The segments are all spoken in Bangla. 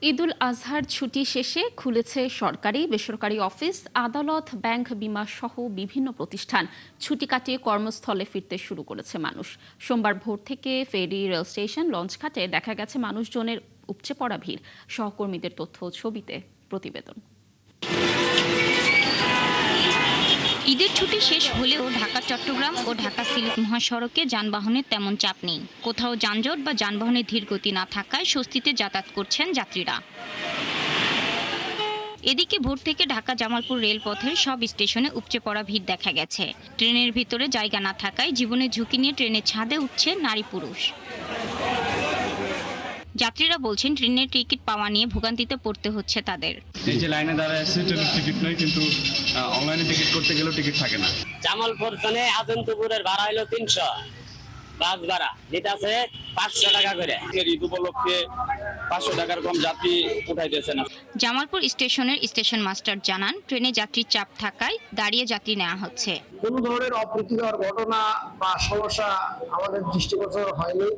ঈদুল আজহার ছুটি শেষে খুলেছে সরকারি বেসরকারি অফিস, আদালত, ব্যাংক, বিমা সহ বিভিন্ন প্রতিষ্ঠান। ছুটি কাটিয়ে কর্মস্থলে ফিরতে শুরু করেছে মানুষ। সোমবার ভোর থেকে ফেরি, রেল স্টেশন, লঞ্চঘাটে দেখা গেছে মানুষজনের উপচে পড়া ভিড়। সহকর্মীদের তথ্য ও ছবিতে প্রতিবেদন। ঈদের ছুটি শেষ হলেও ঢাকা চট্টগ্রাম ও ঢাকা সিলেট মহাসড়কে যানবাহনের তেমন চাপ নেই। কোথাও যানজট বা যানবাহনের ধীর গতি না থাকায় স্বস্তিতে যাতায়াত করছেন যাত্রীরা। এদিকে ভোর থেকে ঢাকা জামালপুর রেলপথের সব স্টেশনে উপচে পড়া ভিড় দেখা গেছে। ট্রেনের ভিতরে জায়গা না থাকায় জীবনের ঝুঁকি নিয়ে ট্রেনের ছাদে উঠছে নারী পুরুষ। যাত্রীরা বলছেন ট্রেনের টিকিট পাওয়া নিয়ে ভোগান্তিতে পড়তে হচ্ছে তাদের। এই যে লাইনে দাঁড়ায় আছে ট্রেনের টিকিট নয়, কিন্তু অনলাইনে টিকিট করতে গেলেও টিকিট থাকে না। জামালপুর থেকে আজমপুরের ভাড়া হলো 300, বাস ভাড়া নিতে আছে 500 টাকা করে। ঈদ উপলক্ষে 500 টাকার কম যাত্রী উঠাইতেছে না। জামালপুর স্টেশনের স্টেশন মাস্টার জানান, ট্রেনে যাত্রীর চাপ থাকায় দাঁড়িয়ে যাত্রী নেওয়া হচ্ছে। কোনো ধরনের অপ্রীতিকর ঘটনা বা সমস্যা আমাদের দৃষ্টিগোচর হয়নি।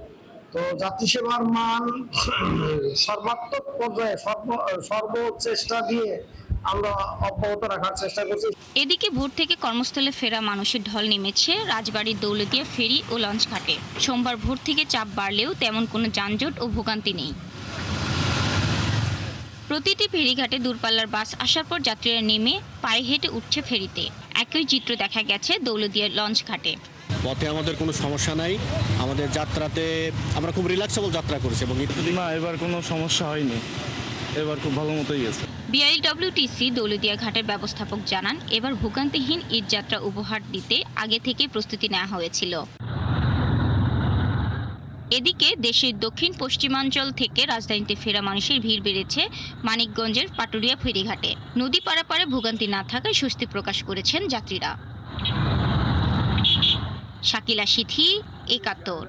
তো যাত্রী সেবার মান সর্বাত্মক পর্যায়ে সর্বচেষ্টা দিয়ে আমরা অব্যাহত রাখার চেষ্টা করছি। এদিকে ভোর থেকে কর্মস্থলে ফেরা মানুষের ঢল নেমেছে রাজবাড়ীর দৌলতদিয়া ফেরি ও লঞ্চ ঘাটে। সোমবার ভোর থেকে চাপ বাড়লেও তেমন কোনো যানজট ও ভোগান্তি নেই। প্রতিটি ফেরিঘাটে দূরপাল্লার বাস আসার পর যাত্রীরা নেমে পায়ে হেঁটে উঠছে ফেরিতে। একই চিত্র দেখা গেছে দৌলতদিয়া লঞ্চ ঘাটে। পথে আমাদের কোনো সমস্যা নাই। আমাদের যাত্রাতে আমরা খুব রিল্যাক্সেবল যাত্রা করছি এবং না, এবার কোনো সমস্যা হয়নি, এবার খুব ভালো মতোই গেছে। বিআইডব্লিউটিসি দৌলতদিয়া ঘাটের ব্যবস্থাপক জানান, এবার ভোগান্তিহীন ঈদ যাত্রা উপহার দিতে আগে থেকে প্রস্তুতি নেওয়া হয়েছিল। এদিকে দেশের দক্ষিণ পশ্চিমাঞ্চল থেকে রাজধানীতে ফেরা মানুষের ভিড় বেড়েছে মানিকগঞ্জের পাটুরিয়া ফেরিঘাটে। নদী পারাপারে ভোগান্তি না থাকায় স্বস্তি প্রকাশ করেছেন যাত্রীরা। শাকিলা সিথি, একাত্তর।